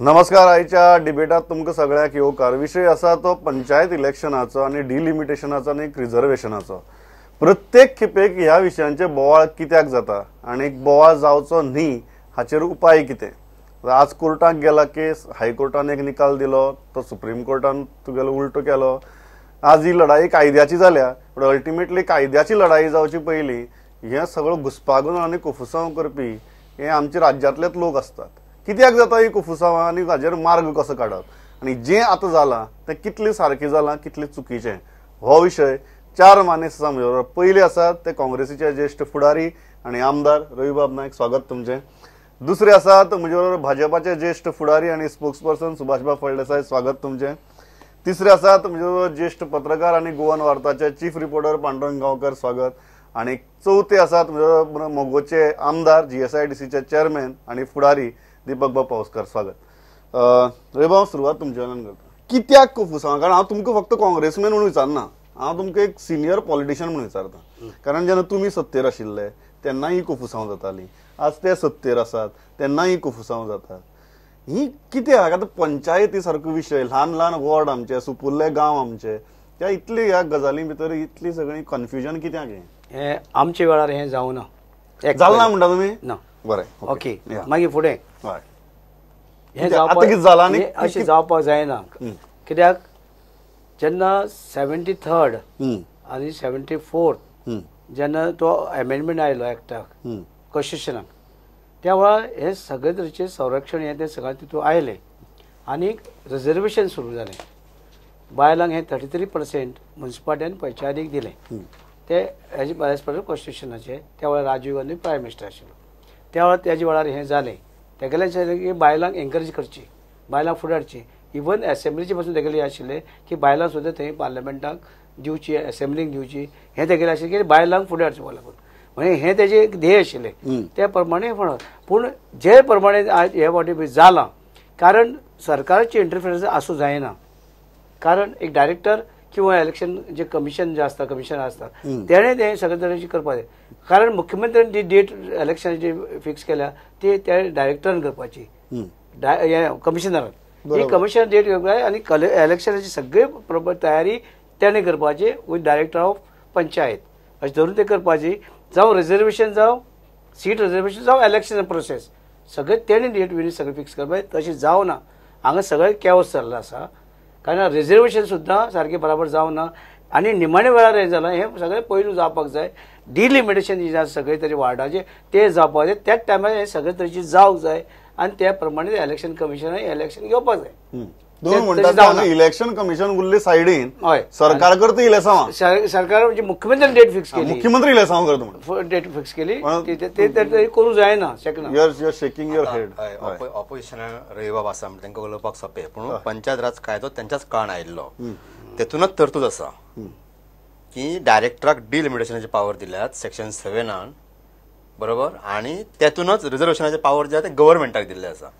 नमस्कार. आयच्या डिबेटात तुमकां सगळ्याक येवकार. विषय आसा तो पंचायत इलेक्शनाचो आनी डिलिमिटेशनाचो आनी रिझर्वेशनाचो. प्रत्येक खेपेक ह्या विशयांचे बोवाळ कित्याक जाता आनी बोवाळ जावचो न्ही हाचेर उपाय कितें. आज कोर्टाक गेला केस, हायकोर्टान एक निकाल दिलो, तो सुप्रीम कोर्टान तुगेलो उलटो केलो. आज ही लढाई कायद्याची जाल्या, पण अल्टिमेटली कायद्याची लढाई जावची पयलीं हें सगळो घुसपागोंद आनी कुफुसांव करपी हे आमचे राज्यांतलेच लोक असतात. कित्याक जाता ही कुफुसांव आनी हाजेर मार्ग कसो काडप आनी जें आतां जालां तें कितलें सारकें जालां कितलें चुकीचें हो विशय चार मानेस आसा म्हजे बरोबर. पयले आसात ते काँग्रेसीचे ज्येश्ठ फुडारी आनी आमदार रविबाब नायक, स्वागत तुमचें. दुसरे आसात म्हजे बरोबर भाजपाचे ज्येष्ठ फुडारी आनी स्पोक्सपर्सन सुभाषबाब फळदेसाय, स्वागत तुमचें. तिसरे आसात म्हजे बरोबर ज्येष्ठ पत्रकार आनी गोवन वार्ताचे चीफ रिपोर्टर पांडुरंग गांवकर, स्वागत. आनी चौथे आसात म्हजे बरोबर मोगोचे आमदार, GSIDCचे चेअरमॅन आनी फुडारी दीपक बाब पावसकर, स्वागत. रविबाब, सुरवात तुमचे कडल्यान करता. कित्याक कुफुसांव? कारण हांव तुमकां फक्त काँग्रेसमॅन म्हणून विचारना, हांव तुमकां एक सिनियर पॉलिटिशियन म्हणून विचारता. कारण जेन्ना तुमी सत्तेर आशिल्ले तेन्ना ही कुफुसांव जाताली, आज ते सत्तेर आसात तेन्ना ही कुफुसांव जातात. ही कित्याक? आतां पंचायती सारको विशय, ल्हान ल्हान वॉर्ड आमचे, सुपुल्ले गांव आमचे, त्या इतली ह्या गजाली भितर इतली सगळी कन्फ्युजन कित्याक? हे आमच्या वेळार हे जावना. जालना म्हणटा तुमी? ना. बरें, ओके. मागीर फुडें हे अशें जावपाक जायना. कित्याक जेन्ना 73rd आनी 74th जेन्ना तो अमेंडमेंट आयलो एक्टाक, कॉन्स्टिट्युशनाक, त्या वेळार हे सगळे तरेचे संरक्षण हे ते सगळे तितून आयले आनी रिजर्वेशन सुरू जालें. बायलांक हे 33% म्युनिसिपालिटी आनी पंचायतीक दिले. ते हेजे एज पर कॉन्स्टिट्युशनाचे. त्या वेळार राजीव गांधी प्रायम मिनिस्टर आशिल्लो. त्या वेळार त्याच्या वेळार हें जालें. तेगेलें की बायलांक एनकरेज करची, बायलांक फुडें हाडची. इवन एसेंब्लीचे पासून तेगेलें आशिल्लें की बायलांक सुद्दां थंय पार्लमेंटाक दिवची, एसेंब्लीक दिवची, हें तेगेलें आशिल्लें की बायलांक फुडें हाडचें पडलें. म्हणजे हें तेजें एक ध्येय आशिल्लें. त्या प्रमाणे म्हणत. पूण जे प्रमाणे हे फावटी जालां, कारण सरकाराची इंटरफिरन्स आसूं जायना. कारण एक डायरेक्टर किंवा इलेक्शन जे कमिशनर आसता तेणें तें सगळे तरेची करपाक जाय. कारण मुख्यमंत्र्यान जी डेट इलेक्शनाची फिक्स केल्या ती त्या डायरेक्टरान करपाची, कमिशनरान. ही कमिशनर डेट घेवपाक जाय आनी इलेक्शनाची सगळी तयारी तेणें करपाची विथ डायरेक्टर ऑफ पंचायत अशें धरून ते करपाची. जावं रिजर्वेशन, जावं सीट रिजर्वेशन, जावं इलेक्शन प्रोसेस, सगळे तेणें डेट बी सगळें फिक्स करपाक. तशें जावना. हांगा सगळें कॅओस जाल्लो आसा. कारण रिजर्वेशन सुद्दां सारकें बराबर जावना आनी निमाणे वेळार हें जालां. हें सगळें पयलू जावपाक जाय. डिलिमिटेशन जी आसा सगळे तरे वार्डाचे ते जावपाक जाय. त्याच टायमार हें सगळे तरेची जावंक जाय आनी त्या प्रमाणे इलेक्शन कमिशनान इलेक्शन घेवपाक जाय. दोन म्हणटा इलेक्शन कमिशन उरले सायडीन, सरकार करता इलेक्शन. सरकार म्हणजे मुख्यमंत्र्यान डेट फिक्स केली, मुख्यमंत्री इलेक्शन करता डेट फिक्स केली. ते करूं जायना. Your shaking your head. ऑपोजिशनान रविबाब आसा म्हणजे तांकां उलोवपाक सोंपें. पूण पंचायत राज कायदो तेंच्याच काळान आयिल्लो. तेतूनच तरतूद आसा की डायरेक्टराक डिलिमिटेशनाची पावर दिल्यात सेक्शन 7 बरोबर. आनी तेतूनच रिजर्वेशनाचे पावर जे आसा ते गव्हर्नमेंटाक दिल्ले आसा.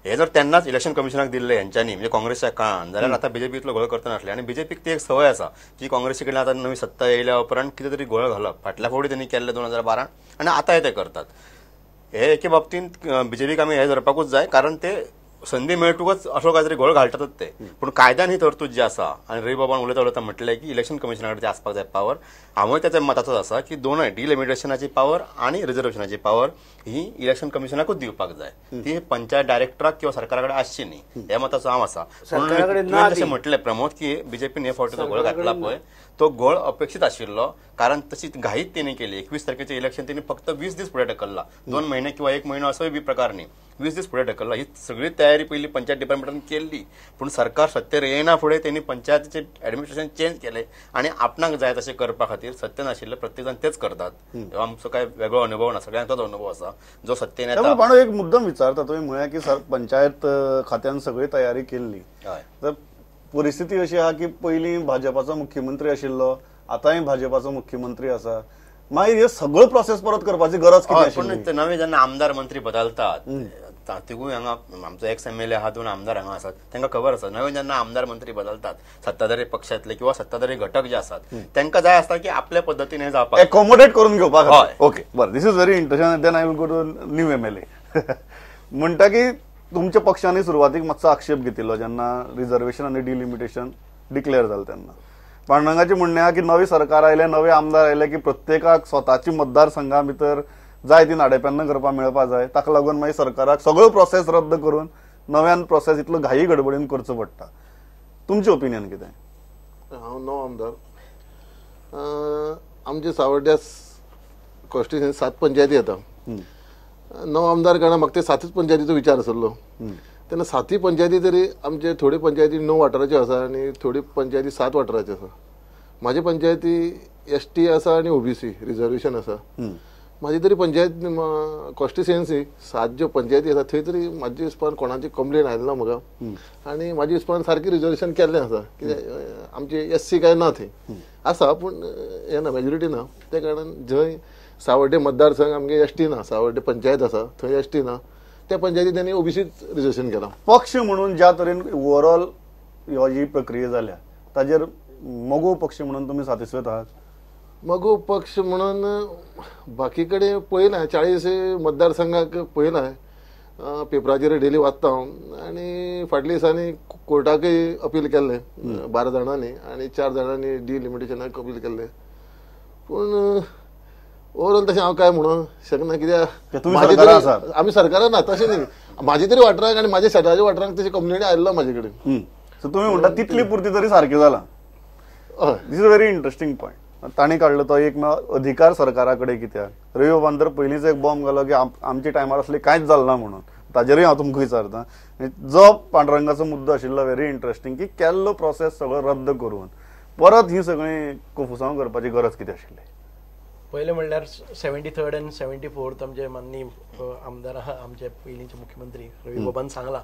हे जर तेन्नाच इलेक्शन कमिशनाक दिल्ले हेंच्यांनी म्हणजे काँग्रेसच्या काळान, जाल्यार आतां बीजेपीतलो घोळ करता नासले. आनी बीजेपीक ती एक संवय आसा जी काँग्रेसी कडल्यान आतां नवी सत्ता येयल्या उपरांत कितें तरी घोळ घालप. फाटल्या फावटी त्यांनी केल्ले 2012 आनी आतांय ते करतात. हे एके बाबतींत बीजेपीक आमी हे धरपाकूच जाय, कारण ते संधी मेळटूकच असो काहीतरी घोळ घालतातच ते. पूण कायद्यान ही तरतूद जी आसा, आनी रविबाबान उलयता म्हटलें की इलेक्शन कमिशनाकडे आसपाक जाय पावर. हांवूय त्याच्या मताचोच आसा की दोनूय डिलिमिटेशनाची पावर आनी रिजर्वेशनाची पावर ही इलेक्शन कमिशनाकूच दिवपाक जाय. ती पंचायत डायरेक्टराक किंवा सरकारा कडेन आसची न्ही, ह्या मताचो हांव आसा. जशें म्हटलें प्रमोद की बीजेपीन हे फावटी जो घोळ घातला पळय तो घोळ अपेक्षीत आशिल्लो. कारण तशी घाईत तेणी केली. 21 तारखेचे इलेक्शन त्यांनी फक्त 20 दीस फुडें ढकलला. 2 महिने किंवा 1 महिनो असोय बी प्रकार न्ही, 20 दीस फुडें ढकलला. ही सगळी तयारी पहिली पंचायत डिपार्टमेंटान केल्ली. पूण सरकार सत्तेर येयना फुडें त्यांनी पंचायतीचे ऍडमिनिस्ट्रेशन चेंज केले आनी आपणाक जाय तशें करपा खातीर सत्य नाशिल्ले प्रत्येक जाण तेच करतात. आमचो काय वेगळो अनुभव ना, सगळ्यांक तोच अनुभव आसा जो सत्तेन येता. पण एक मुद्दम विचारता तुमी म्हळ्यार की पंचायत खात्यान सगळी तयारी केल्ली. तर परिस्थिती अशी आहा की पयलीं भाजपाचो मुख्यमंत्री आशिल्लो, आतांय भाजपाचो मुख्यमंत्री आसा. मागीर हे सगळो प्रोसेस परत करपाची गरज कितें आशिल्ली? पण नवे जेन्ना आमदार मंत्री बदलतात तिगूय हांगा आमचो एक्स MLA आहा, 2 आमदार हांगा आसात, तांकां खबर आसा नवे जेन्ना आमदार मंत्री बदलतात सत्ताधारी पक्षातले किंवा सत्ताधारी घटक जे आसात तांकां जाय आसता की आपल्या पद्दतीन हे जावपाक एकोमोडेट करून घेवपाक. ओके बरें, this is very interesting. Then I will go to new MLA. म्हणटा की तुमच्या पक्षाने सुरवातीक मातसो आक्षेप घेतिल्लो जेन्ना रिझर्वेशन आनी डिलिमिटेशन डिक्लेअर जालें तेन्ना. पांडुरंगाचें म्हणणें आहा की नवे सरकार आयले, नवे आमदार आयले की प्रत्येकाक स्वताची मतदारसंघा भितर जाय ती नाडेपेन्नां करपाक मेळपा जाय. ताका लागून मागीर सरकाराक सगळो प्रोसेस रद्द करून नव्यान प्रोसेस इतलो घाई गडबडीन करचो पडटा. तुमचें ओपिनियन कितें? हांव नवो आमदार. आमचे सावड्ड्या कॉन्स्टिट्युएन्सी 7 पंचायती येता. नवो आमदार कारण म्हाका ते 7च पंचायतीचो विचार आसलो. तेन्ना 7 पंचायती तरी आमचे थोडी पंचायती 9 वाठाराच्यो आसा आनी थोडी पंचायती 7 वाठाराच्यो आसा. म्हाजे पंचायती ST आसा आनी OBC रिजर्वेशन आसा. म्हाजी तरी पंचायत कॉन्स्टिट्युएन्सी 7 ज्यो पंचायती आसा थंय तरी म्हाजे हिसपान कोणाची कंप्लेन आयली ना म्हाका. आनी म्हाजे हिसपान सारकी रिजर्वेशन केल्लें आसा. कित्याक आमचे SC काय ना थंय आसा पूण हे ना मेजॉरिटी ना. त्या कारणान जंय सावड्डे मतदारसंघ आमगे ST ना, सावड्डे पंचायत आसा थंय ST ना, त्या पंचायती त्यांनी OBC रिजर्वेशन केला. पक्ष म्हणून ज्या तरेन ओवरऑल ह्यो जी प्रक्रिया जाल्या ताजेर मोगो पक्ष म्हणून तुम्ही सॅटिस्फायड आहात? मगो पक्ष म्हणून बाकी कडेन पळयलां 40 मतदारसंघाक पळयलां. पेपराचेर डेली वाचता हांव. आनी फाटल्या दिसांनी कोर्टाकय अपील केल्लें 12 जाणांनी आनी 4 जाणांनी डिलिमिटेशनाक अपील केल्लें. पूण ओवरऑल तशें हांव काय म्हणूं शकना. कित्याक आमी सरकारान ना तशें न्ही. म्हाजे तरी वाठाराक आनी म्हाज्या शेजारच्या वाठाराक तशी कंप्लेनी आयल्लो म्हाजे कडेन. सो तुमी म्हणटा तितली पुरती तरी सारकें जालां. This is a very interesting point. तांणी काडलो तो एक अधिकार सरकारा कडेन. कित्याक रवी बाबान तर पयलींच एक बॉम्ब घालो की आमच्या टायमार असलें कांयच जालें ना म्हणून. ताजेरूय हांव तुमकां विचारतां. जो पांडुरंगाचो मुद्दो आशिल्लो व्हेरी इंटरेस्टिंग की केल्लो प्रोसेस सगळो रद्द करून परत ही सगळी कुफुसांव करपाची गरज कितें आशिल्ली? पहिले म्हणल्यार 73rd आनी 74th आमचे माननीय आमदार आमचे पयलींचे मुख्यमंत्री रवी बाबान सांगला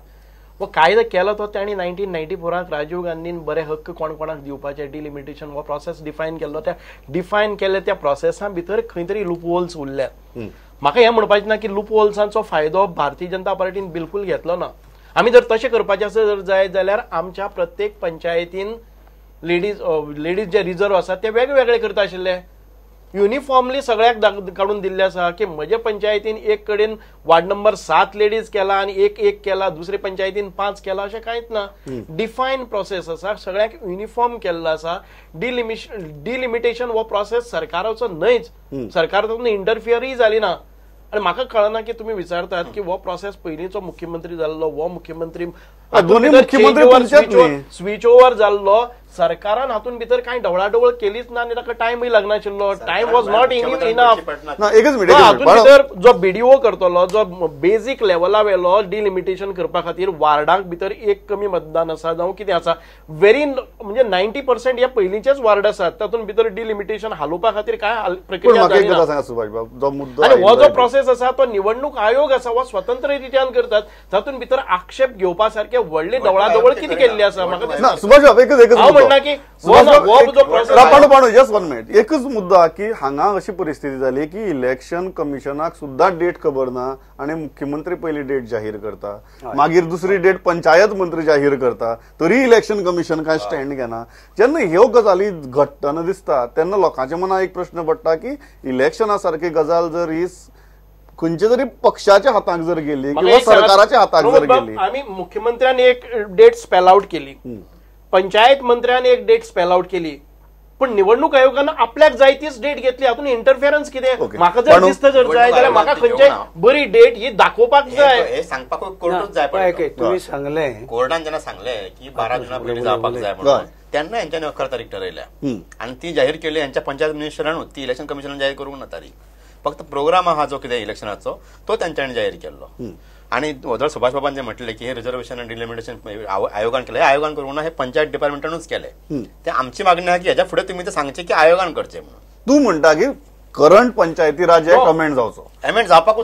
वो कायदो केलो तो तांणी 1994 राजीव गांधीन बरे हक्क कोण कोणाक दिवपाचे डिलिमिटेशन हो प्रोसेस डिफायन केल्लो. त्या डिफायन केल्ल्या त्या प्रोसेसा भितर खंय तरी लूप होल्स उरल्यात. म्हाका हें म्हणपाचें ना की लूप होल्सांचो फायदो भारतीय जनता पार्टीन बिलकुल घेतलो ना. आमी जर तशें करपाचें आसत जर जाय जाल्यार आमच्या प्रत्येक पंचायतीन लेडीज जे रिजर्व आसात ते वेगवेगळे करता आशिल्ले. युनिफॉर्मली सगळ्याक काढून दिल्ले आसा की म्हज्या पंचायतीन एक कडेन वार्ड नंबर 7 लेडीज केला आणि एक केला, दुसरे पंचायतीन 5 केला अशें कांयच ना. डिफायन प्रोसेस आसा, सगळ्याक युनिफॉर्म केल्लो आसा. डिलिमिटेशन हो प्रोसेस सरकाराचो न्हयच, सरकारातून इंटरफियरय जाली ना. आणि म्हाका कळना की तुम्ही विचारतात की हो प्रोसेस पयलींचो मुख्यमंत्री जाल्लो हो मुख्यमंत्री स्विच ओव्हर जाल्लो सरकारान हातून भितर कांय ढवळाढवळ केलीच ना आनी ताका टायमय लागनाशिल्लो. Time was not enough. हातून भितर जो BDO करतलो जो बेजीक लेवला वेलो डिलिमिटेशन करपा खातीर वार्डाक भितर एक कमी मतदान आसा जावं कितें आसा व्हेरी म्हणजे 90% हे पयलींचेच वार्ड आसात तातून भितर डिलिमिटेशन हालोवपा खातीर काय प्रक्रिया आनी हो जो प्रोसेस आसा तो निवडणूक आयोग आसा हो स्वतंत्र रित्यान करतात. तातून भितर आक्षेप घेवपा सारखे व्हडली ढवळाढवळ कितें केल्ली आसा म्हाका एकच मुद्दा की हांगा अशी परिस्थिती जाली की इलेक्शन कमिशनाक सुद्धा डेट खबर ना आणि मुख्यमंत्री पहिली डेट जाहीर करता, मागीर दुसरी डेट पंचायत मंत्री जाहीर करता, तरी इलेक्शन कमिशन काय स्टँड घेना. जेन्ना ह्यो गजाली घडटना दिसता तेन्ना लोकांच्या मनात एक प्रश्न पडटा की इलेक्शना सारखी गजाल जर ही खंयच्या तरी पक्षाच्या हाताक जर गेली किंवा सरकाराच्या हाताक जर गेली. आम्ही मुख्यमंत्र्यांनी एक डेट स्पेल आउट केली, पंचायत मंत्र्याने एक डेट स्पेल आउट केली, पण निवडणूक आयोगानं आपल्याक जाय तीच डेट घेतली. हातून इंटरफिरन्स कितें म्हाका जर दिसता जर जाय जाल्यार म्हाका खंयची बरी डेट ही दाखोवपाक जाय. हे सांगपाक कोर्टूच जाय पडटा. तुम्ही सांगले कोर्टान जेन्ना सांगलें की 12 जुना पयलीं जावपाक जाय म्हणून तेन्ना हेंच्यांनी 11 तारीख ठरयल्या आनी ती जाहीर केली हेंच्या पंचायत मिनिस्टरानूच. ती इलेक्शन कमिशनान जाहीर करूंक ना तारीख. फक्त प्रोग्राम आहा जो कितें इलेक्शनाचो तो तेंच्यांनी जाहीर केल्लो. आणि वदळ सुभाष बाबान जे म्हटले की हे रिझर्वेशन आणि डिलिमिटेशन आयोगान केलं, हे आयोगान करूंक ना, हे पंचायत डिपार्टमेंटानूच केले. ते आमची मागणी आहे की ह्याच्या पुढे तुम्ही ते सांगचे की आयोगान करचे म्हणून. तू म्हणता की करंट पंचायती राज अमेंड जावचो, अमेंड जावपाक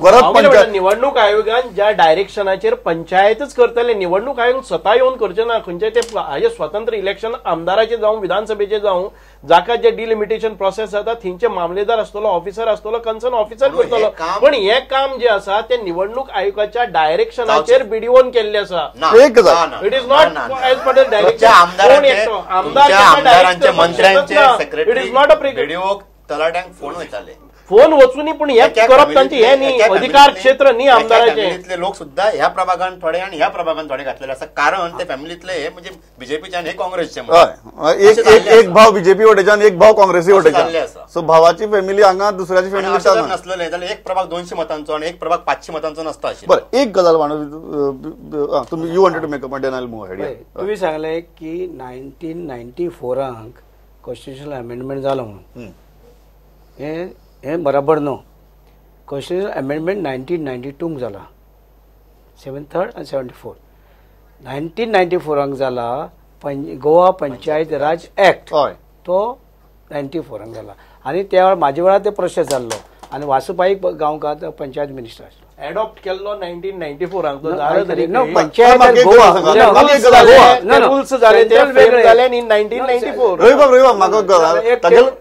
निवडणूक आयोगान ज्या डायरेक्शनाचेर पंचायतच करतले, निवडणूक आयोग स्वता येऊन करचे ना. खंयचे ते हाजे स्वतंत्र इलेक्शन आमदाराचे जावं विधानसभेचे जावं जाका जे डिलिमिटेशन प्रोसेस जाता थंयचे मामलेदार आसतलो, ऑफिसर आसतलो, कन्सर्न ऑफिसर करतलो. पण हे काम जे आसा ते निवडणूक आयोगाच्या डायरेक्शनाचेर BDOन केल्ले आसा. It is not as per the direction आमदारांचे मंत्र्यांचे सेक्रेटरी BDO तलाट्यांक फोन वयताले फोन वचूनी पूण हे करप तांचे हे न्ही अधिकार क्षेत्र न्ही आमदाराचे. फॅमिलीतले लोक सुद्धा ह्या प्रभागान थोडे आणि ह्या प्रभागान थोडे घातलेले आसा, कारण ते फॅमिलीतले हे म्हणजे बीजेपीचे आणि हे काँग्रेसचे एक भाव बीजेपी वटेच्यान एक भाव काँग्रेसी वटेच्यान. सो भावाची फॅमिली हांगा दुसऱ्याची फॅमिली नसलेले जाल्यार एक प्रभाग 200 मतांचो आणि एक प्रभाग 500 मतांचो नसता अशें. बरं, एक गजाल तुम्ही you wanted to make up then I will move ahead. तुम्ही सांगले की 1994 कॉन्स्टिट्युशनल अमेंडमेंट जालो म्हणून हे बरोबर न्हू. कॉन्स्टिट्युशनल अमेंडमेंट 1992 जाला, 73 आणि 74. 1994 जाला गोवा पंचायत राज ऍक्ट, तो 94 जाला आणि त्या वेळार म्हाज्या वेळार ते प्रोसेस जाल्लो आणि वासुबाई गांवकार पंचायत मिनिस्टर आसलो. एडॉप्ट केल्लो 1994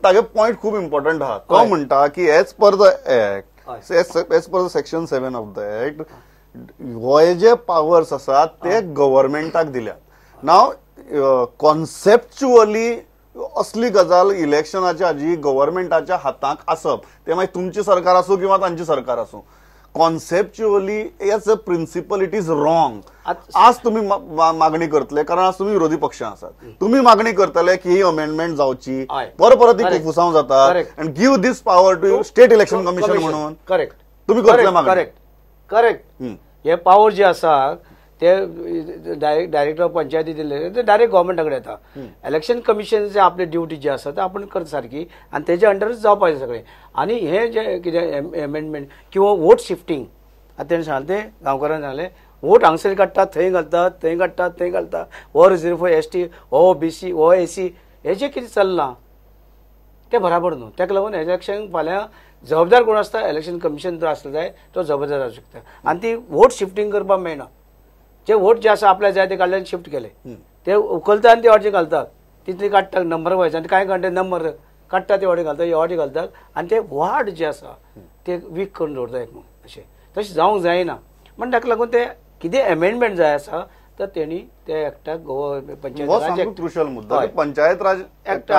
तागे पॉइंट खूप इम्पॉर्टंट आहा. तो म्हणटा की age per the act, age per the section 7 of the act, हो जे पावर्स आसात ते गव्हर्नमेंटाक दिल्यात. नाव कॉन्सेप्च्युअली असली गजाल इलेक्शनाच्या आजी गव्हर्नमेंटाच्या हाताक आसप, ते मागीर तुमची सरकार आसूं किंवा तांची सरकार आसूं, conceptually as a principle it is wrong. आज तुम्ही मागणी करतले कारण आज तुम्ही विरोधी पक्ष आसात, तुम्ही मागणी करतले की ही अमेंडमेंट जावची, परत ती फुसांव जाता and give this power to state election commission म्हणून. करेक्ट, तुम्ही करतले मागणी. करेक्ट. हे पॉवर जे आसा ते डायरेक्टर ऑफ पंचायती दिले ते डायरेक्ट गव्हर्मेंटा कडेन येता. इलेक्शन कमिशनचे आपली ड्युटी जी आसा ते आपण करता सारकी आणि तेजे अंडरच जावपाचें सगळें. आणि हे जे कितें अमेंडमेंट किंवा वोट शिफ्टिंग, आतां तेणें सांगलें ते गांवकारान सांगलें वोट हांगसर काडटात थंय घालतात, थंय काडटात थंय घालतात, हो रिजर्व फॉर ST, हो OBC, हो AC, हे जे कितें चल्लां ते बराबर न्हू. ताका लागून इलेक्शन फाल्यां जबाबदार कोण आसता, इलेक्शन कमिशन जर आसलो जाय तो जबाबदार आसूं शकता. आनी ती वोट शिफ्टिंग करपाक मेळना. जे वोट जे आसा आपल्या जाय ते काडले शिफ्ट केले ते उखलतात आनी ते वाटे घालतात, तितले काडटात नंबर वायज आनी कांय घंटे नंबर काडटा ते वाटे घालतात, हे वाटे घालतात आनी ते वार्ड जे आसा ते वीक करून दवरता एक अशें. तशें जावंक जायना. म्हण ताका लागून ते कितें अमेंडमेंट जाय आसा तर तेणी ते एक्टाक गोवा पंचायत राज क्रुशल मुद्दा पंचायत राज एक्ट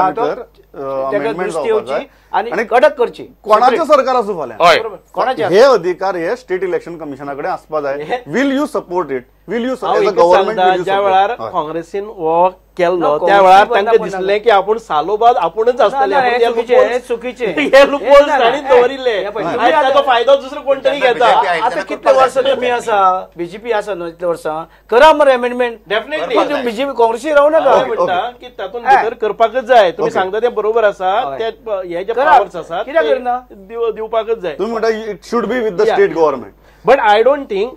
आणि कडक करची. कोणाचे सरकार आसूं फाल्यां, कोणाचे हे अधिकार हे स्टेट इलेक्शन कमिशनाकडे आसपा जाय. Will you support it? Will you government ज्या वेळार काँग्रेसीन वो केल्लो त्या वेळार तांकां दिसलें की आपूण सालोबाद आपूणच आसतले, चुकीचे हे लूपहोल्स ताणीच दवरिल्ले, ताचो फायदो दुसरो कोण तरी घेता. आतां कितले वर्सां तुमी आसा, बीजेपी आसा न्हू इतले वर्सां, करा मरे अमेंडमेंट. डेफिनेटली बीजेपी काँग्रेसी रावू नाका. म्हणटा की तातूंत भितर करपाकच जाय. तुम्ही सांगता ते बरोबर आसा, ते हे जे पावर्स आसात कित्याक करना दिवपाकच जाय. तुम्ही म्हणटा it should be with the state government. But I don't think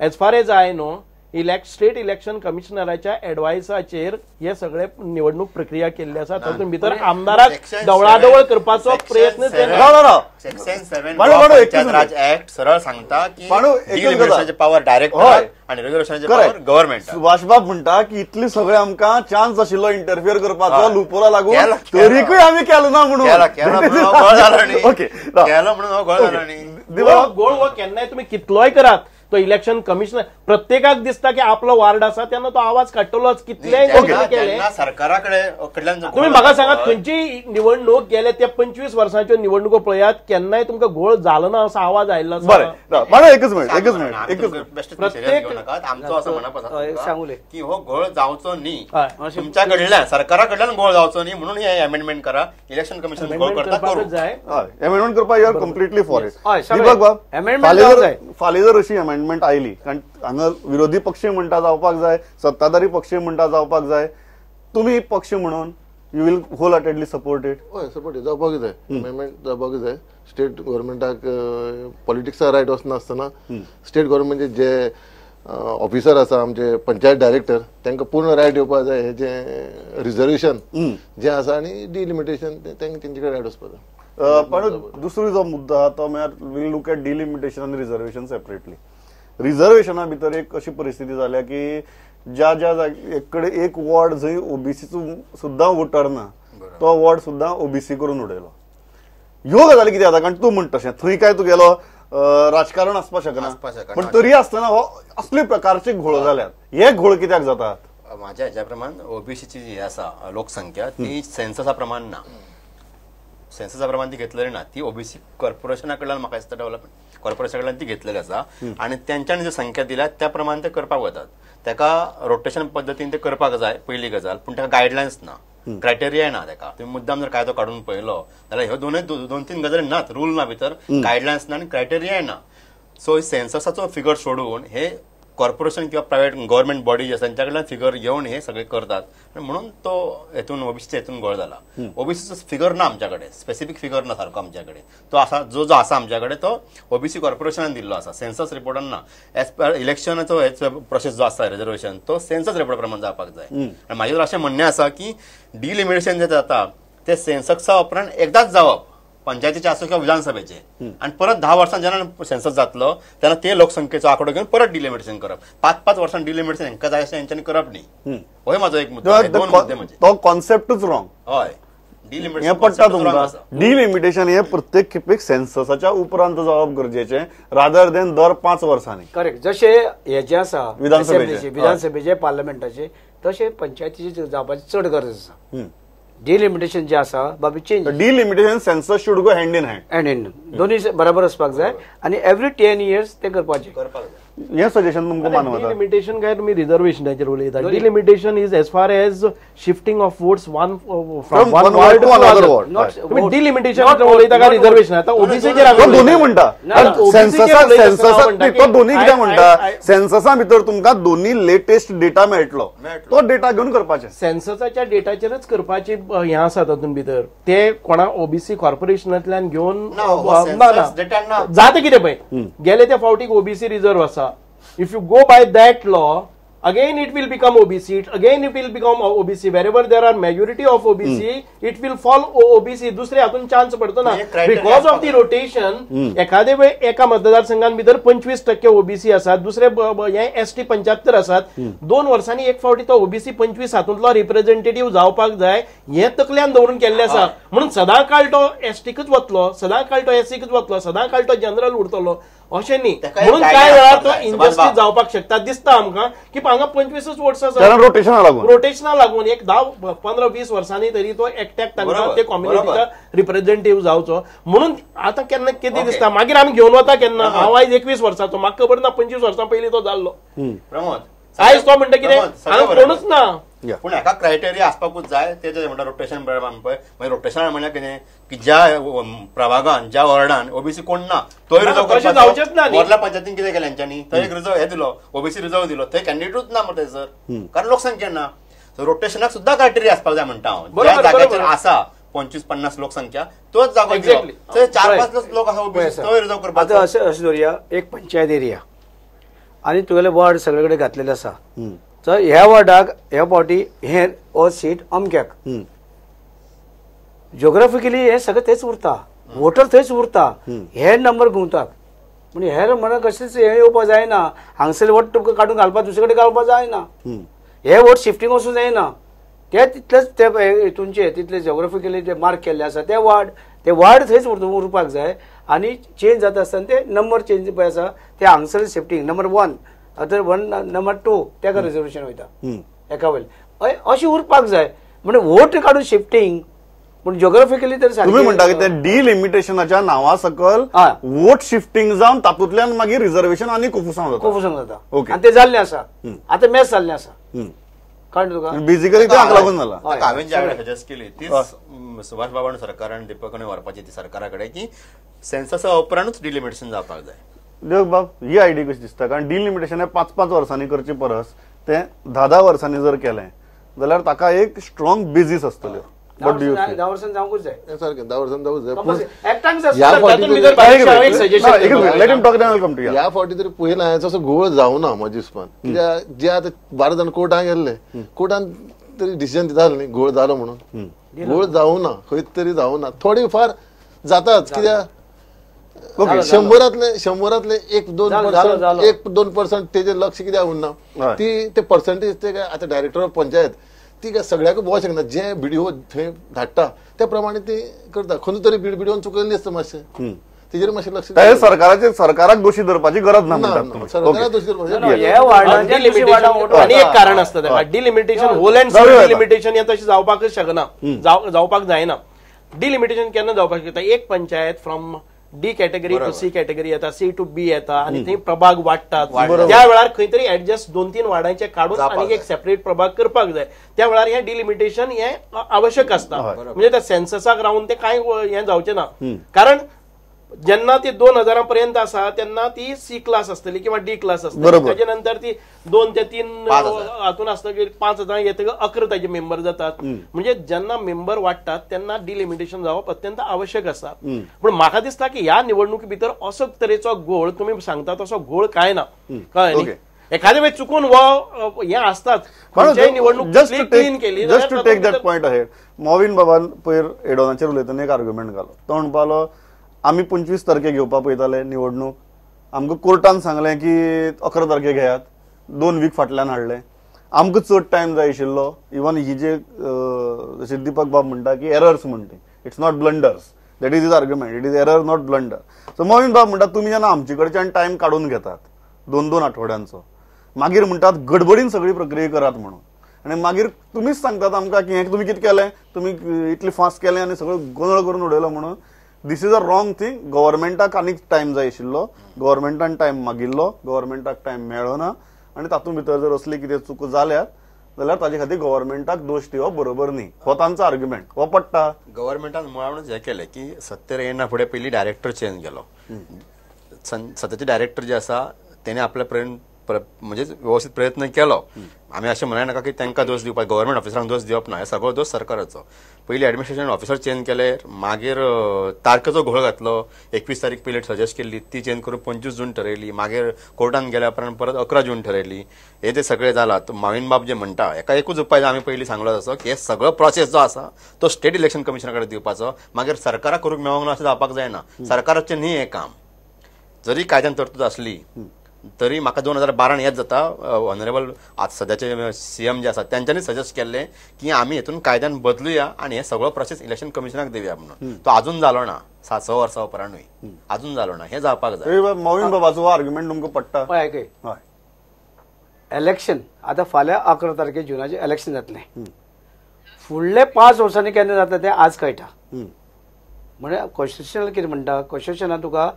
as far as I know state election कमिशनराच्या एडवायसाचेर हे सगळे निवडणूक प्रक्रिया केल्ली आसा. तातूंत भितर आमदाराक ढवळाढवळ करपाचो प्रयत्न सेक्शन 7 पंचायत राज ऍक्ट सरळ सांगता की डिलिमिटेशनाचे पावर डायरेक्टर आणि रेग्युलेशनाचे पावर गव्हर्नमेंट. सुभाषबाब म्हणटा की इतले सगळे आमकां चान्स आशिल्लो इंटरफियर करपाचो लुपोला लागून, तरीकय आमी केलो ना म्हणून. गोळ हो केन्नाय तुम्ही कितलोय करात, तो इलेक्शन कमिशनर प्रत्येकाक दिसता की आपलो वार्ड आसा तेन्ना तो आवाज काडटलोच. कितलेय केले सरकाराकडे तुम्ही म्हाका सांगात खंयची निवडणूक गेले ते 25 वर्सांच्यो निवडणुको पळयात, केन्नाय तुमकां घोळ जालो ना असो आवाज आयिल्लो. एकच मिनिट प्रत्येक आमचो असं म्हणप सांगूले की हो घोळ जावचो न्ही, तुमच्या कडल्यान सरकारा कडल्यान घोळ जावचो न्ही म्हणून हे अमेंडमेंट करा. इलेक्शन कमिशन घोळ करता जाय, अमेंडमेंट करपाक you are completely for it. फाल्यां जर अशी अमेंडमेंट आयली, कारण हांगा विरोधी पक्ष म्हणटा जावपाक जाय, सत्ताधारी पक्ष म्हणटा जावपाक जाय, तुम्ही पक्ष म्हणून you will wholeheartedly support it? हय, सपोर्ट जावपाक जाय. अमेंडमेंट जावपाक जाय. स्टेट गव्हर्नमेंटाक पॉलिटिक्सा रायट वचनासतना स्टेट गव्हर्नमेंटचे जे ऑफिसर आसा, आमचे पंचायत डायरेक्टर, तांकां पूर्ण रायट येवपाक जाय. हे जे रिजर्वेशन जे आसा आनी डिलिमिटेशन तांकां तेंचे कडेन रायट वचपाक जाय. पण दुसरो जो मुद्दा आहा तो म्हळ्यार वील लूक एट डिलिमिटेशन आनी रिजर्वेशन सेपरेटली. रिजर्वेशना भितर एक अशी परिस्थिती जाल्या की ज्या ज्या जागे एक वॉर्ड जंय ओबीसीचो सुद्दां वोटर ना, तो वॉर्ड सुद्दां ओबीसी करून उडयलो. ह्यो गजाली कितें जाता, कारण तूं म्हणटा तशें थंय काय तुगेलो राजकारण आसपाक शकना, पण तरी आसतना हो असले प्रकारचे घोळ जाल्यात. हे घोळ कित्याक जातात? माझ्या हेच्या प्रमाण ओबीसीची जी आसा लोकसंख्या ती सेन्ससा प्रमाण ना. सेन्ससा प्रमाणे ती घेतलेली ना, ती ओबीसी कॉर्पोरेशना कडल्यान म्हाका दिसता डेव्हलपमेंट कॉर्पोरेशना कडल्यान ती घेतलेली आसा आणि त्यांच्यानी जी संख्या दिल्या त्या प्रमाणे ते करपाक वतात. ताका रोटेशन पद्दतीन ते करपाक जाय पयली गजाल, पूण ताका गायडलायन्स ना, क्रायटेरिया ना ताका. तुम्ही मुद्दाम जर कायदो काढून पळयलो जाल्यार ह्यो दोन तीन गजाली नात, रूल ना भितर, गायडलायन्स ना आणि क्रायटेरिया ना. सो सेन्ससाचो फिगर सोडून हे कॉर्पोरेशन किंवा प्रायव्हेट गव्हर्नमेंट बॉडी आसा त्यांच्या कडल्यान फिगर घेऊन हे सगळे करतात. म्हणून तो हेतून ओबीसीच्या हेतून गोळ झाला. ओबीसीचो फिगर ना आमच्याकडे, स्पेसिफिक फिगर ना सारको आमच्याकडे. तो आसा जो आसा आमच्याकडे तो ओबीसी कॉर्पोरेशनान दिल्लो आसा, सेन्सस रिपोर्टान ना. एज पर इलेक्शनाचो प्रोसेस जो आसा रिझर्वेशन तो सेन्सस रिपोर्ट प्रमाणे जावपाक जाय. आणि माझे अशें म्हणणें आसा की डिलिमिटेशन जे जाता ते सेन्ससा उपरांत एकदाच जावप, पंचायतीचे असो किंवा विधानसभेचे, आणि परत 10 वर्षांनी जेन्ना सेन्सस जातलो तेन्ना ते लोकसंख्येचो आंकडो घेऊन परत डिलिमिटेशन करप. 5-5 वर्षांनी डिलिमिटेशन हेंका जाय अशें हेंच्यांनी करप न्ही. होय माझो एक मुद्दो, दोन मुद्दे म्हणजे तो कॉन्सेप्टच रॉंग. हय, हे डिलिमिटेशन पडटा तुमकां. डिलिमिटेशन हे प्रत्येक खेपेक सेन्ससाच्या उपरांत जावप गरजेचें, रादर देन दर 5 वर्सांनी. करेक्ट. जशे हे जे आसा विधानसभेचे, विधानसभेचे पार्लमेंटाचे, तशे पंचायतीचे जावपाची चड गरज आसा. डिलिमिटेशन जे आसा बाबी change. Delimitation census should go hand in hand. Hand in दोन्ही बरोबर असपाक जाय आणि एव्हरी 10 years ते करपाचे. हे सजेशन तुमकां मानवता. डिलिमिटेशन काय तुम्ही रिझर्वेशनाचेर उलयता. Delimitation is as far as shifting of votes from one ward to another ward. तुम्ही डिलिमिटेशन उलयता काय रिझर्वेशन? आता ओबीसीचेर तो दोन्ही म्हणटा. तो दोन्ही कित्याक म्हणटा, सेन्ससा भितर तुमकां दोन्ही लेटेस्ट डेटा मेळटलो, तो डेटा घेवन करपाचे. सेन्ससाच्या डेटाचेरच करपाची हे आसा तातूंत भितर. ते कोणा ओबीसी कॉर्पोरेशनांतल्यान घेवन जाता कितें पळय, गेले त्या फावटीक ओबीसी रिझर्व आसा. If you go by that law, again it will become OBC. Again it will become OBC. Wherever there are majority of OBC, it will fall OBC. दुसरे हातून चान्स पडतो ना. बिकॉज ऑफ दी रोटेशन एखादे वेळ एका मतदारसंघान भितर 25% OBC आसात, दुसरे हे एसटी 75 आसात. 2 वर्सांनी एक फावटी तो ओबीसी 25 हातूंतलो रिप्रेझेंटेटिव्ह जावपाक जाय हे तकल्यान दवरून केल्ले आसा. म्हणून सदां काळ तो एसटीकच वतलो, सदां काळ तो एससीकच वतलो, सदां काळ तो जनरल उरतलो अशें न्ही. म्हणून काय वेळार तो इनजस्टीस जावपाक शकता. दिसता आमकां की हांगा 25 वोट्स आसात रोटेशना लागून एक 10-15-20 वर्सांनी तरी तो एकट्याक तांकां ते कम्युनिटीचा रिप्रेझेंटेटिव्ह जावचो. म्हणून आता केन्ना कितें दिसता, मागीर आमी घेवन वता केन्ना. हांव आयज 21 वर्साचो, म्हाका खबर ना 25 वर्सां पयलीं तो जाल्लो. प्रमोद आयज तो म्हणटा कितें हांगा कोणूच ना. पूण हेका क्रायटेरिया आसपाकूच जाय. ते जे म्हणटा रोटेशन पळय मागीर रोटेशन म्हणल्यार कितें की ज्या प्रभागान ज्या वॉर्डान ओबीसी कोण ना तोय रिझर्व जावचेच ना. वॉर्डला पंचायतीन कितें केलें हेंच्यांनी, थंय एक रिझर्व हे दिलो, ओबीसी रिझर्व दिलो, थंय कॅन्डिडेटूच ना मरे सर, कारण लोकसंख्या ना. रोटेशनाक सुद्धा क्रायटेरिया आसपाक जाय म्हणटा हांव. ज्या जाग्याचेर आसा 25-50 लोकसंख्या तोच जागो एक्झॅक्टली. थंय 4-5 लोक आसा ओबीसी, थंय रिझर्व करपाक. आता अशें धरुया एक पंचायत एरिया आणि तुगेले वॉर्ड सगळे कडेन घातलेले आसा. तर ह्या वॉर्डाक ह्या फावटी हे हो सीट अमक्याक, जिओग्राफिकली हे सगळें थंयच उरता, वोटर थंयच उरता, हे नंबर गुंवतात. म्हणजे हेर म्हणून कशेंच हे येवपाक जायना. हांगसर वोट तुमकां काडून घालपाक दुसरे कडेन घालपाक जायना. हे वोट शिफ्टींग वचूंक जायना. ते तितलेच ते हितूनचे तितले जिओग्राफिकली जे मार्क केल्ले आसा ते वार्ड थंयच उरपाक जाय. आणि चेंज जाता आसतना ते नंबर चेंज पळय आसा ते हांगसर शिफ्टींग नंबर 1 अदर 1 नंबर 2 तेका रिजर्वेशन वयता एका वेळी अशी उरपाक जाय. म्हणजे वोट काडून शिफ्टींग पण जिओग्राफिकली तर तुम्ही म्हणटा की ते डिलिमिटेशनाच्या नावा सकल वोट शिफ्टिंग जावन तातूंतल्यान मागीर रिजर्वेशन आनी कुफुसांव जाता. ओके. आणि ते जाल्ले आसा, आता मॅच जाल्ले आसा. कळ्ळें तुका? बेसिकली ते हाका लागून जाला. हांवें ज्या वेळार सजेस्ट केली तीच सुभाष बाबान सरकारान दीपकने व्हरपाची ती सरकारा कडेन की सेन्ससा उपरांतूच डिलिमिटेशन जावपाक जाय. देव बाब ही आयडिया कशी दिसता, कारण डिलिमिटेशन हे 5-5 वर्सांनी करचे परस ते 10-10 वर्सांनी जर केलें जाल्यार ताका एक स्ट्रॉंग बेजीस आसतल्यो. 10 वर्सांनी जावंकूच जाय. सारकें 10 वर्सांनी जावंच जाय. ह्या फावटी तरी पयला असो घोळ जावं ना म्हज्या हिसपान. कित्याक जे आतां 12 जाण कोर्टान गेल्ले, कोर्टान तरी डिसिजन दिताले न्ही घोळ जालो म्हणून. घोळ जावं ना, खंय तरी जावं ना. थोडी फार जाताच. कित्याक 100रांतले 1-2% तेजे लक्ष कित्याक उरना. ते पर्संटेज ते काय आता डायरेक्टर ऑफ पंचायत ती काय सगळ्याक बोवाक शकना. जे व्हिडिओ थंय धाडटा त्या प्रमाणे ते करता. खंय तरी व्हिडिओन चुकयल्ली आसता मातशें, तेजेर मातशें लक्ष. सरकाराक दोशी धरपाची गरज ना. सरकाराक दोशी धरपाची. आणि एक कारण आसता ताका delimitation, whole and sole delimitation हे तशें जावपाकच शकना, जावपाक जायना. डिलिमिटेशन केन्ना जावपाक शकता एक panchayat from D category to C category येता सी टू बी येता आणि थंय प्रभाग वाडटात त्या वेळार खंय तरी ऍडजस्ट 2-3 वार्डांचे काढून आणि एक सेपरेट प्रभाग करपाक जाय त्या वेळार हे डिलिमिटेशन हे आवश्यक असता म्हणजे त्या सेन्ससाक रावून ते कांय हे जावचें ना कारण जेन्ना ती 2000 पर्यंत आसा तेन्ना ती सी क्लास असतली किंवा डी क्लास असतली त्याच्या नंतर ती 2 ते 3 हातून असतकीर 5000 येतकीर 11 ताचे मेंबर जातात म्हणजे जेन्ना मेंबर वाडटात तेन्ना डिलिमिटेशन जावप अत्यंत आवश्यक आसा पण म्हाका दिसता की ह्या निवडणुकी भितर असो तरेचो घोळ तुम्ही सांगता तसो घोळ काय ना कळ्ळें न्ही एखाद्या वेळी चुकून वो हे असतात निवडणूक क्लीन केली just to take that point ahead Mauvin बाबान पयर एडोनाचेर उलयतना एक आर्ग्युमेंट घालो तो म्हणपालो आम्ही 25 तारखेक घेवपा पळयताले निवडणूक आमकां कोर्टान सांगलें की 11 तारखेक घेयात 2 वीक फाटल्यान हाडलें आमकां चड टायम जाय आशिल्लो इवन ही जे जशें दीपक बाब म्हणटा की एरर्स म्हणटा it's not blunders that is argument it is error not blunder so Mauvin Bab म्हणटा तुमी जेन्ना आमचे कडच्यान टायम काडून घेतात 2-2 आठवड्यांचो मागीर म्हणटात गडबडीन सगळी प्रक्रिया करात म्हणून आणि मागीर तुमीच सांगतात आमकां की हें तुमी कितें केलें तुमी इतलें फास्ट केलें आनी सगळो गोंधळ करून उडयलो म्हणून दिस इज अ रॉंग थिंग गव्हर्मेंटाक आनीक टायम जाय आशिल्लो गव्हर्मेंटान टायम मागिल्लो गव्हर्मेंटाक टायम मेळ्ळो ना आनी तातूंत भितर जर असली कितें चूक जाल्यात जाल्यार ताचे खातीर गव्हर्मेंटाक दोश दिवप बरोबर न्ही हो तांचो आर्ग्युमेंट हो पडटा गव्हर्मेंटान मुळावणूच हे केलें की सत्तेर येना फुडें पयलीं डायरेक्टर चेंज केलो सध्याचे डायरेक्टर जे आसा तेणे आपल्या म्हणजे व्यवस्थित प्रयत्न केलो आम्ही अशें म्हणय नाका की तांकां दोश दिवपाक गव्हर्मेंट ऑफिसरांक दोश दिवप ना हे सगळो दोश सरकाराचो पयलीं एडमिनिस्ट्रेशन ऑफिसर चेंज केले मागीर तारखेचो घोळ घातलो 21 तारीख पयली सजेस्ट केल्ली ती चेंज करून 25 जून ठरयली मागीर कोर्टान गेल्या उपरांत परत 11 जून ठरयली हे ते सगळें जालां माविन बाब जे म्हणटा एका एकूच उपाय आमी पयलीं सांगलो तसो की हे सगळो प्रोसेस जो आसा तो स्टेट इलेक्शन कमिशना कडेन दिवपाचो मागीर सरकाराक करूंक मेळोंक ना अशें जावपाक जायना सरकाराचें न्ही हें काम जरी कायद्यान तरतूद आसली तरी म्हाका 2012 हेच जाता ऑनरेबल सध्याचे सीएम जे आसात त्यांच्यानी सजेस्ट केल्ले की आमी हेतून कायद्यान बदलुया आणि हे सगळो प्रोसेस इलेक्शन कमिशनाक दिवया म्हणून तो अजून जालो ना 6 वर्सां उपरांतूय अजून जालो ना हे जावपाक जाय मोविन बाबाचो आर्ग्युमेंट तुमकां पडटा हय इलेक्शन आता फाल्यां 11 तारखे जुनाचे इलेक्शन जातलें फुडले 5 वर्सांनी केन्ना जाता तें आज कळटा म्हणजे कॉन्स्टिट्युशनल कितें म्हणटा कॉन्स्टिट्युशनान तुका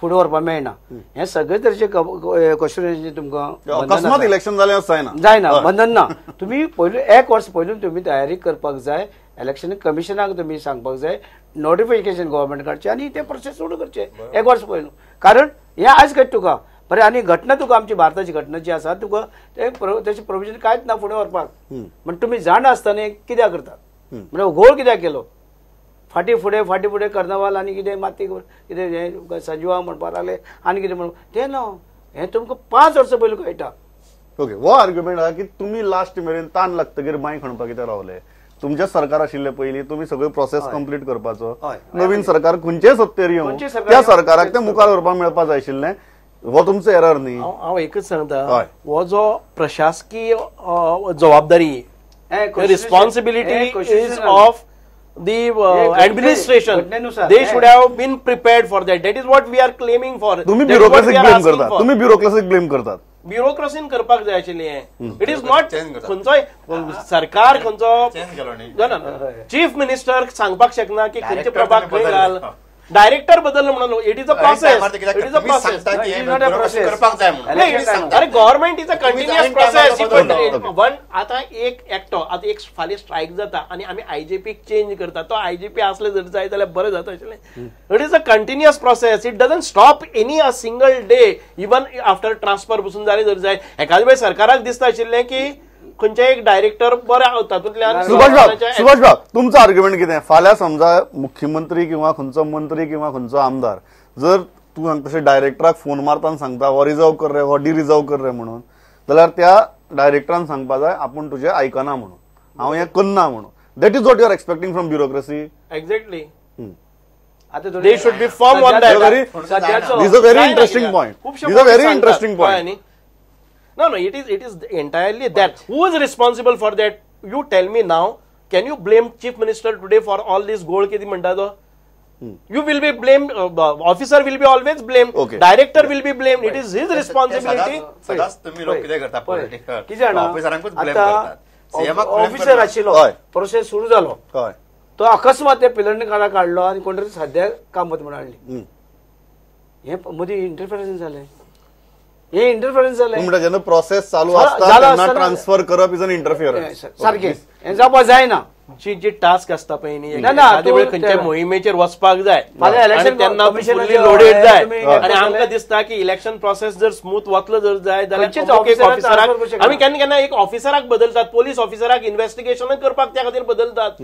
फुडें व्हरपाक मेळना हे सगळे तरेचे कॉन्स्टिट्युशनचे तुमकां अकस्मात इलेक्शन जालें असं जायना बंधन ना तुम्ही पयलीं 1 वर्स पयलीं तुम्ही तयारी करपाक जाय इलेक्शन कमिशनाक तुम्ही सांगपाक जाय नोटिफिकेशन गव्हर्मेंट काडचें आनी ते प्रोसेस सुरू करचे 1 वर्स पयलीं कारण हे आज कळटा तुका बरें आनी घटना तुका आमची भारताची घटना जी आसा तुका तेचे प्रोविजन कांयच ना फुडें व्हरपाक म्हणजे तुमी जाण आसतना कित्याक करतात म्हणजे घोळ कित्याक केलो फाटी फुडें कर्नावाल आनी कितें माती कितें संजीवा म्हणपाक लागले आनी कितें म्हणून तें न्हू हें तुमकां 5 वर्सां पयलीं कळटा ओके हो आर्ग्युमेंट आहा की तुमी लास्ट मेरेन ताण लागतकीर मागीर खणपाक कितें रावले तुमचें सरकार आशिल्ले पयलीं तुमी सगळो प्रोसेस कंप्लीट करपाचो नवीन सरकार खंयचेय सत्तेर येवं त्या सरकाराक तें मुखार व्हरपाक मेळपाक जाय आशिल्लें हो तुमचो एरर न्ही हांव एकच सांगता हो जो प्रशासकीय जबाबदारी responsibility is of the administration they should have been prepared for that is what we are claiming for तुम्ही ब्युरोक्रेसीक ब्लेम करतात ब्युरोक्रेसीन करपाक जाय आशिल्लें इट इज नॉट खंयचोय सरकार खंयचो चीफ मिनिस्टर सांगपाक शकना की खंयचे प्रभाग खंय घाल डायरेक्टर बदल म्हणून it is a process it is a process अरे government is a continuous process one आता एक एकटो आता एक फाल्यां स्ट्रायक जाता आणि आम्ही आयजीपी चेंज करता तो आयजीपी असले जर जाय जाल्यार बरें जाता आशिल्लें it is a continuous process it doesn't stop any a single day even after transfer बसून जालें जर जाय एखाद्या वेळी सरकाराक दिसता आशिल्लें की खंयचे एक डायरेक्टर बरे तातूंतल्यान सुभाष बाब तुमचो आर्ग्युमेंट कितें फाल्यां समजा मुख्यमंत्री किंवा खंयचो मंत्री किंवा खंयचो आमदार जर तूं तशें डायरेक्टराक फोन मारतना सांगता हो रिजर्व कर रे हो डिरिजर्व कर रे म्हणून जाल्यार त्या डायरेक्टरान सांगपा जाय आपूण तुजें आयकना म्हणून हांव हें करना म्हणून that is what you are expecting from bureaucracy exactly they should be firm on that this is a very interesting point No, it is entirely that. Who is responsible for that? You tell me now. Can you blame Chief Minister today for all this gold kedi manta do? You will be blamed. Officer will be always blamed. Okay. Director will be blamed. It is his responsibility. सदाच तुम्ही लोक कितें करता political कितें जाणा ऑफिसरांकूच blame करतात officer आशिल्लो process सुरू जालो तो अकस्मात त्या पिलंड काढा काढलो आणि कोणतरी सध्या कामत म्हणून हाडली. हे मदीं इंटरफरन्स जालें. हे इंटरफरन्स जालें. म्हणटा जेन्ना प्रोसेस चालू जालो आसता तेन्ना आसतना- ट्रान्सफर करप इज एन इंटरफियरन्स. सारकें हें जावपा जायना. जी टास्क असता पळय न्ही ना, एखाद्या वेळी तूं खंयच्या त्या- मोहिमेचेर वचपाक जाय फाल्यां आणि election तेन्ना commissionaचे फुल्ली लोडेड जाय तुम्ही आणि हे आमकां केलें. दिसता की इलेक्शन प्रोसेस जर स्मूथ वतलो जर जाय जाल्यार खंयचेच अमुक एक officer transfer करूं ऑफिसराक शकना. आमी केन्ना केन्ना एक ऑफिसराक बदलतात, पोलीस ऑफिसराक इन्व्हेस्टिगेशन करपाक त्या खातीर बदलतात.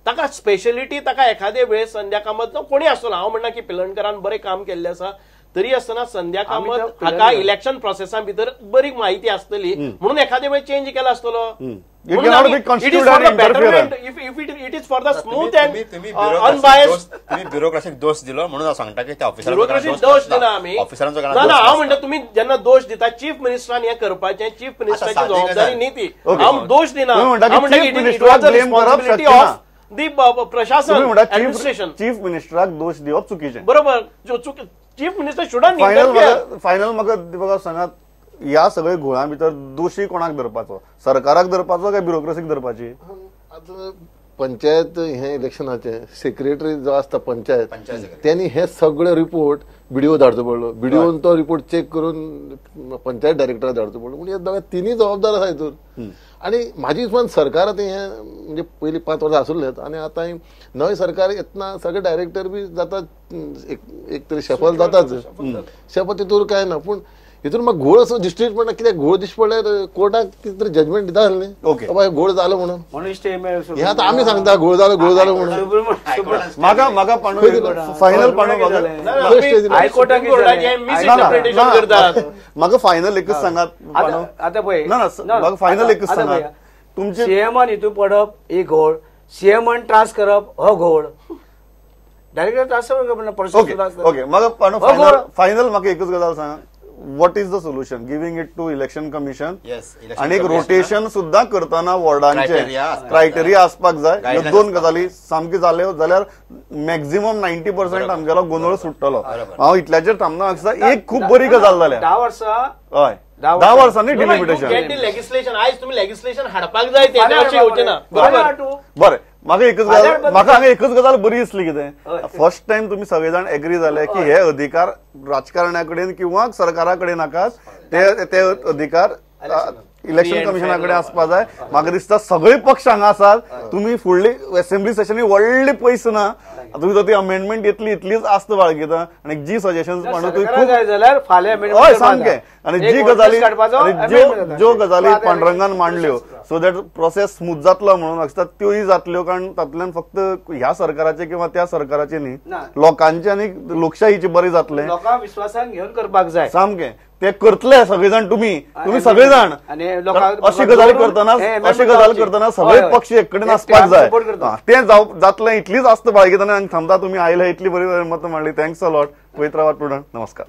ताका स्पेशलिटी ताका एखादे वेळेस संध्या कामत कोणी आसतलो, हांव म्हणना की पिलणकरान बरें काम केल्लें आसा, तरी आसतना संध्या आमी कामत तो हाका पिलणकर. इलेक्शन प्रोसेसा भितर बरी माहिती आसतली म्हणून एखादे वेळी चेंज केला आसतलो. It cannot be constituted an interference. It is for the smooth and तुम्ही अनबायस्ड ब्युरोक्रेसीक दोष दिलो म्हणून हांव सांगता की त्या ब्युरोक्रेसी ऑफिसरांचो दोष दिना आमी. ऑफिसरांचो ना हांव म्हणटा तुम्ही जेन्ना दोष दिता चीफ मिनिस्टरान हे करपाचें, चीफ मिनिस्टराची सादी जबाबदारी गजाल. न्ही ती. Okay. हांव दोष दिना. तुम्ही म्हणटा की हांव म्हणटा chief की it minister was the blame करप responsibility शक्य of the प्रशासन तुम्ही म्हणटा ऍडमिनिस्ट्रेशन. चीफ मिनिस्टराक दोष दिवप चुकीचें. बरोबर चीफ मिनिस्टर शुडंट फायनल म्हाका बघा सांगात, ह्या सगळ्या घोळां भितर दोशी कोणाक धरपाचो? सरकाराक धरपाचो काय ब्युरोक्रेसीक धरपाची? आता पंचायत हे इलेक्शनाचे सेक्रेटरी जो असता पंचायत secretary. त्यांनी हे सगळे रिपोर्ट बीडीओ धाडचो पडलो. बीडीओन तो रिपोर्ट चेक करून पंचायत डायरेक्टराक धाडचो पडलो. म्हणजे दोगां तिनी जबाबदार आसा हितून. आणि म्हाजी हिसपान सरकारात हे म्हणजे पयलीं 5 वर्सां आसुल्लेत आणि आता नवे सरकार येतना सगळे डायरेक्टर बी जातात, एक तरी शफल जाताच. शफल तितूर काय ना, पूण हितून म्हाका घोळ असो डिस्ट्रिक्ट म्हणटा कित्याक घोळ दिश्टी पडल्यार कोर्टाक कितें तरी जजमेंट दिता न्ही. Okay. बाबा घोळ जालो म्हणून. म्हणून स्टे हे आता आम्ही सांगता घोळ जालो म्हणून. म्हाका पांडू फायनल पांडू हायकोर्टाक मिसइंटरप्रिटेशन करतात. म्हाका फायनल एकच सांगात पांडू. आता पळय ना म्हाका फायनल एकच सांगात, तुमचे सीएमान हितून पडप एक घोळ, सीएमान ट्रान्स करप हो घोळ, डायरेक्टर ट्रान्सफर करप. ओके म्हाका पांडू हो, फायनल बरोबर. फायनल म्हाका एकच गजाल सांगा, what is the solution? Giving it to election commission Yes, election आणि एक commission. रोटेशन सुद्धा करताना वॉर्डांचे Criteria आसपाक क्रायटेरिया आसपाक जाय. ह्यो Guidelines 2 गजाली सामके जाल्यो जाल्यार मॅक्झिमम 90% आमगेलो गोंधळ सुट्टलो. हांव इतल्याचेर थांबना आसता. एक खूप बरी गजाल जाल्या 10 वर्सां हय 10 10 वर्सांनी डिलिमिटेशन. लेजिस्लेशन आयज तुम्ही लेजिस्लेशन हाडपाक जाय तेन्ना अशें येवचें ना. बरोबर. बरें म्हाका एकच फाल्यां गजाल म्हाका हांगा एकच गजाल बरी दिसली कितें, हय. फर्स्ट टाइम तुम्ही सगळेजाण एग्री जाले की हे अधिकार राजकारण्या कडेन किंवा सरकारा कडेन नाकात, ते अधिकार इलेक्शन कमिशना कडेन आसपा जाय. म्हाका दिसता सगळे पक्ष हांगा आसात. तुम्ही फुडली असेंब्ली सेशनी व्हडली पयस ना, तुमी ती अमेंडमेंट येतली इतलीच आस्त बाळगिता आणि जी सजेशन्स पांडू तुम्ही खूप जाय जाल्यार फाल्यां हय सामकें. आणि जी गजाली गजाली ज्यो गजाली पांडुरंगान मांडल्यो सो दॅट प्रोसेस स्मूथ जातलो म्हणून आसता त्योय जातल्यो. कारण तातूंतल्यान फक्त ह्या सरकाराचे किंवा त्या सरकाराचे न्ही, ना. लोकांचे आनी लोकशाहीचे बरें जातलें लोकांक विश्वासान घेवन करपाक जाय. सामकें. ते करतले सगळेजाण तुम्ही सगळेजाण. आणि लोकांक अशी गजाली करतना हे अशी गजाल करतना सगळे हय, हय. पक्ष एक कडेन ते आसपाक आमी जाय. support करता. ते जातलें इतलीच आस्त बाळगितना आनी थांबता. तुम्ही आयले इतली बरी मत मांडली. Thanks a lot. पळयत रावात प्रुडंट. नमस्कार.